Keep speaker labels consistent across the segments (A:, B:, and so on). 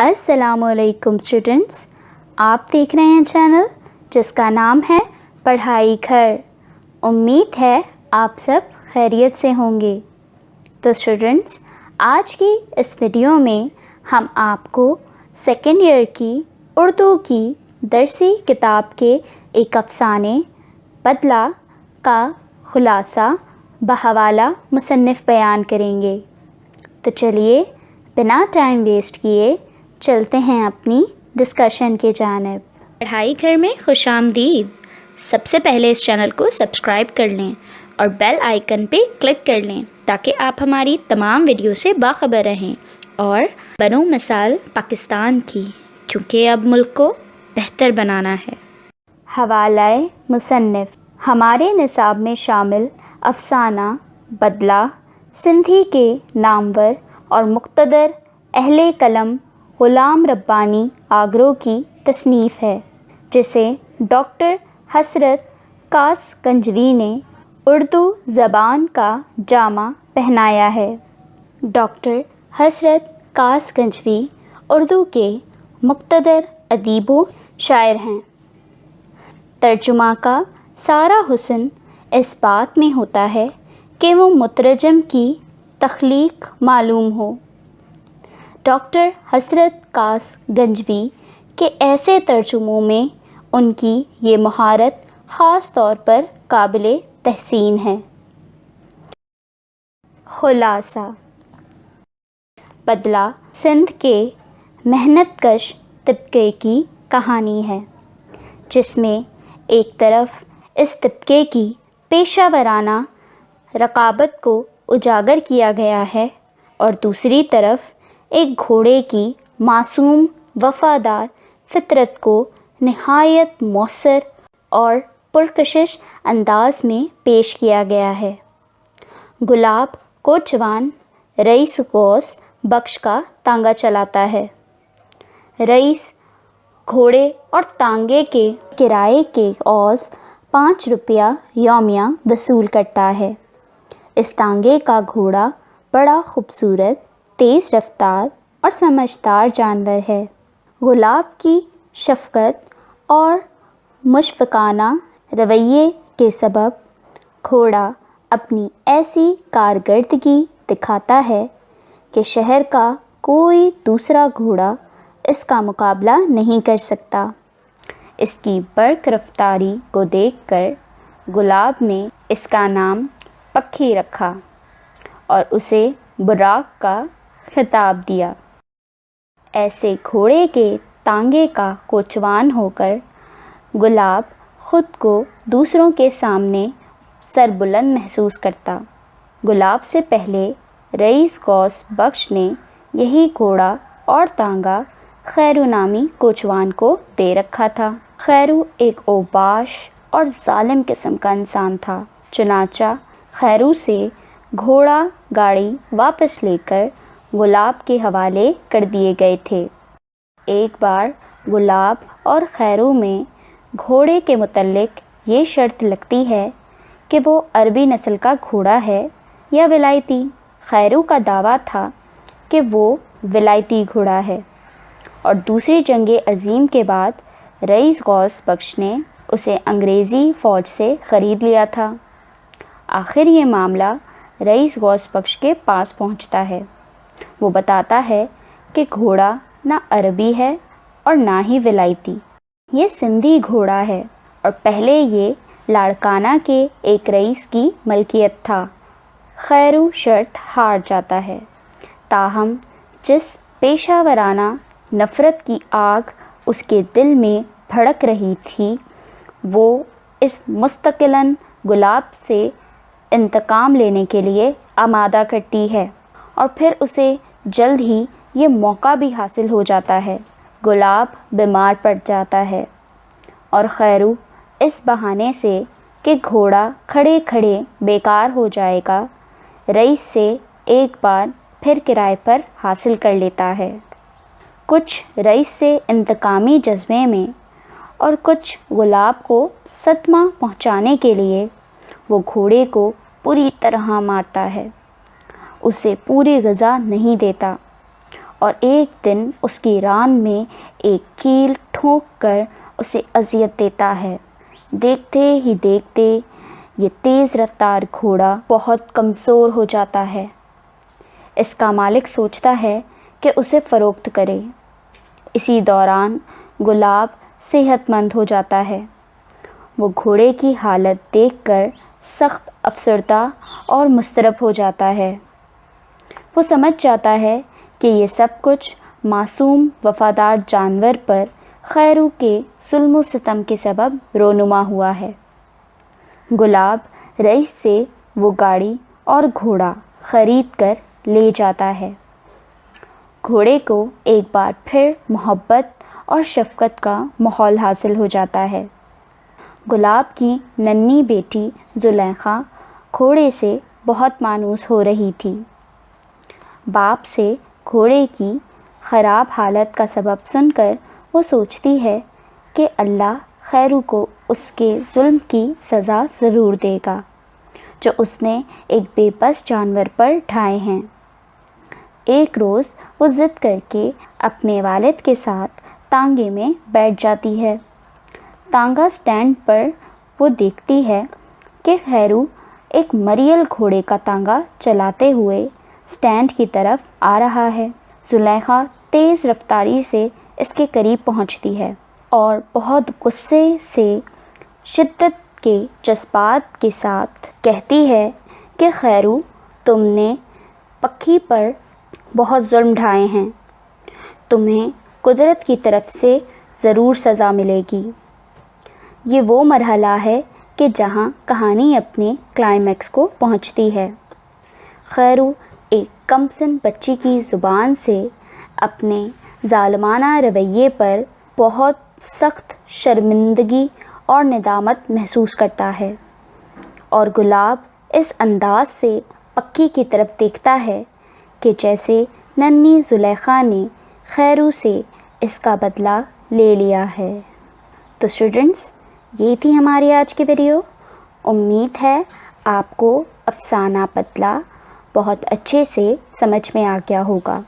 A: अस्सलाम वालेकुम स्टूडेंट्स, आप देख रहे हैं चैनल जिसका नाम है पढ़ाई घर। उम्मीद है आप सब खैरियत से होंगे। तो स्टूडेंट्स, आज की इस वीडियो में हम आपको सेकेंड ईयर की उर्दू की दरसी किताब के एक अफ़साने बदला का खुलासा बहवाला मुसन्निफ़ बयान करेंगे। तो चलिए बिना टाइम वेस्ट किए चलते हैं अपनी डिस्कशन के जानिब। पढ़ाई घर में खुशामदीद। सबसे पहले इस चैनल को सब्सक्राइब कर लें और बेल आइकन पे क्लिक कर लें ताकि आप हमारी तमाम वीडियो से बाखबर रहें और बनो मिसाल पाकिस्तान की, क्योंकि अब मुल्क को बेहतर बनाना है। हवाला मुसन्निफ़। हमारे निसाब में शामिल अफ़साना बदला सिंधी के नामवर और मुक़्तदर अहले कलम ग़ुलाम रब्बानी आगरो की तसनीफ़ है, जिसे डॉक्टर हसरत कास गंजवी ने उर्दू ज़बान का जामा पहनाया है। डॉक्टर हसरत कास गंजवी उर्दू के मुक़्तदर अदीब व शायर हैं। तर्जुमा का सारा हुस्न इस बात में होता है कि वो मुतरजम की तख्लीक मालूम हो। डॉक्टर हसरत कास गंजवी के ऐसे तर्जुमों में उनकी ये महारत ख़ास तौर पर काबिले तहसीन है। खुलासा। बदला सिंध के मेहनतकश तबके की कहानी है, जिसमें एक तरफ इस तबके की पेशा वराना रकाबत को उजागर किया गया है और दूसरी तरफ एक घोड़े की मासूम वफ़ादार फ़ितरत को निहायत मौसर और पुरकशिश अंदाज़ में पेश किया गया है। गुलाब कोचवान रईस गौस बख्श का तांगा चलाता है। रईस घोड़े और तांगे के किराए के औज़ 5 रुपया यौमिया वसूल करता है। इस तांगे का घोड़ा बड़ा खूबसूरत, तेज़ रफ्तार और समझदार जानवर है। गुलाब की शफ़क़त और मुशफ़िक़ाना रवैये के सबब घोड़ा अपनी ऐसी कारकर्दगी दिखाता है कि शहर का कोई दूसरा घोड़ा इसका मुकाबला नहीं कर सकता। इसकी बर्क रफ्तारी को देखकर गुलाब ने इसका नाम पक्षी रखा और उसे बुराक का खिताब दिया। ऐसे घोड़े के तांगे का कोचवान होकर गुलाब ख़ुद को दूसरों के सामने सरबुलंद महसूस करता। गुलाब से पहले रईस गौस बख्श ने यही घोड़ा और तांगा खैरू नामी कोचवान को दे रखा था। खैरू एक ओबाश और ज़ालिम किस्म का इंसान था। चुनाचा खैरू से घोड़ा गाड़ी वापस लेकर गुलाब के हवाले कर दिए गए थे। एक बार गुलाब और खैरू में घोड़े के मुतल्लिक ये शर्त लगती है कि वो अरबी नस्ल का घोड़ा है या विलायती। खैरू का दावा था कि वो विलायती घोड़ा है और दूसरी जंग अज़ीम के बाद रईस गौस बख्श ने उसे अंग्रेज़ी फ़ौज से ख़रीद लिया था। आखिर ये मामला रईस गौस बख्श के पास पहुंचता है। वो बताता है कि घोड़ा ना अरबी है और ना ही विलायती, ये सिंधी घोड़ा है और पहले ये लाड़काना के एक रईस की मलकियत था। खैरू शर्त हार जाता है, ताहम जिस पेशा वराना नफ़रत की आग उसके दिल में भड़क रही थी, वो इस मुस्तकिलन गुलाब से इंतकाम लेने के लिए आमादा करती है और फिर उसे जल्द ही ये मौका भी हासिल हो जाता है। गुलाब बीमार पड़ जाता है और खैरू इस बहाने से कि घोड़ा खड़े खड़े बेकार हो जाएगा, रईस से एक बार फिर किराए पर हासिल कर लेता है। कुछ रईस से इंतकामी जज्बे में और कुछ गुलाब को सदमा पहुंचाने के लिए वो घोड़े को पूरी तरह मारता है, उसे पूरी ग़िज़ा नहीं देता اور ایک دن اس کی ران میں ایک کیل ٹھونک کر اسے اذیت دیتا ہے۔ دیکھتے ہی دیکھتے یہ تیز رفتار گھوڑا بہت کمزور ہو جاتا ہے۔ اس کا مالک سوچتا ہے کہ اسے فروخت کرے۔ اسی دوران گلاب صحت مند ہو جاتا ہے۔ وہ گھوڑے کی حالت دیکھ کر سخت افسردہ اور مضطرب ہو جاتا ہے۔ وہ سمجھ جاتا ہے کہ یہ سب کچھ معصوم وفادار جانور پر خیرو کے ظلم و ستم کے سبب رونما ہوا ہے۔ گلاب رئیس سے وہ گاڑی اور گھوڑا خرید کر لے جاتا ہے۔ گھوڑے کو ایک بار پھر محبت اور شفقت کا ماحول حاصل ہو جاتا ہے۔ گلاب کی ننھی بیٹی زلیخا گھوڑے سے بہت مانوس ہو رہی تھی۔ باپ سے گھوڑے کی خراب حالت کا سبب سن کر وہ سوچتی ہے کہ اللہ خیرو کو اس کے ظلم کی سزا ضرور دے گا جو اس نے ایک بے بس جانور پر ڈھائے ہیں۔ ایک روز وہ ضد کر کے اپنے والد کے ساتھ تانگے میں بیٹھ جاتی ہے۔ تانگا اسٹینڈ پر وہ دیکھتی ہے کہ خیرو ایک مریل گھوڑے کا تانگا چلاتے ہوئے اسٹینڈ کی طرف آ رہا ہے۔ زلیخا تیز رفتاری سے اس کے قریب پہنچتی ہے اور بہت غصے سے شدت کے جذبات کے ساتھ کہتی ہے کہ خیرو، تم نے پکھی پر بہت ظلم ڈھائے ہیں۔ تمہیں قدرت کی طرف سے ضرور سزا ملے گی۔ یہ وہ مرحلہ ہے کہ جہاں کہانی اپنے کلائمیکس کو پہنچتی ہے۔ خیرو ایک کم سن بچی کی زبان سے اپنے ظالمانہ رویے پر بہت سخت شرمندگی اور ندامت محسوس کرتا ہے، اور گلاب اس انداز سے پکی کی طرف دیکھتا ہے کہ جیسے ننھی زلیخا نے خیرو سے اس کا بدلہ لے لیا ہے۔ تو اسٹوڈنٹس، یہ تھی ہماری آج کی ویڈیو۔ امید ہے آپ کو افسانہ پتلا بہت اچھے سے سمجھ میں آ گیا ہوگا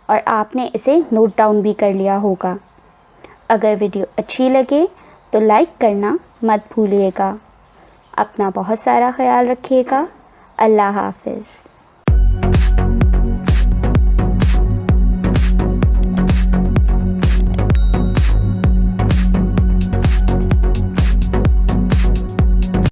A: اور آپ نے اسے نوٹ ڈاؤن بھی کر لیا ہوگا۔ اگر ویڈیو اچھی لگے تو لائک کرنا مت بھولیے گا۔ اپنا بہت سارا خیال رکھیے گا۔ اللہ حافظ۔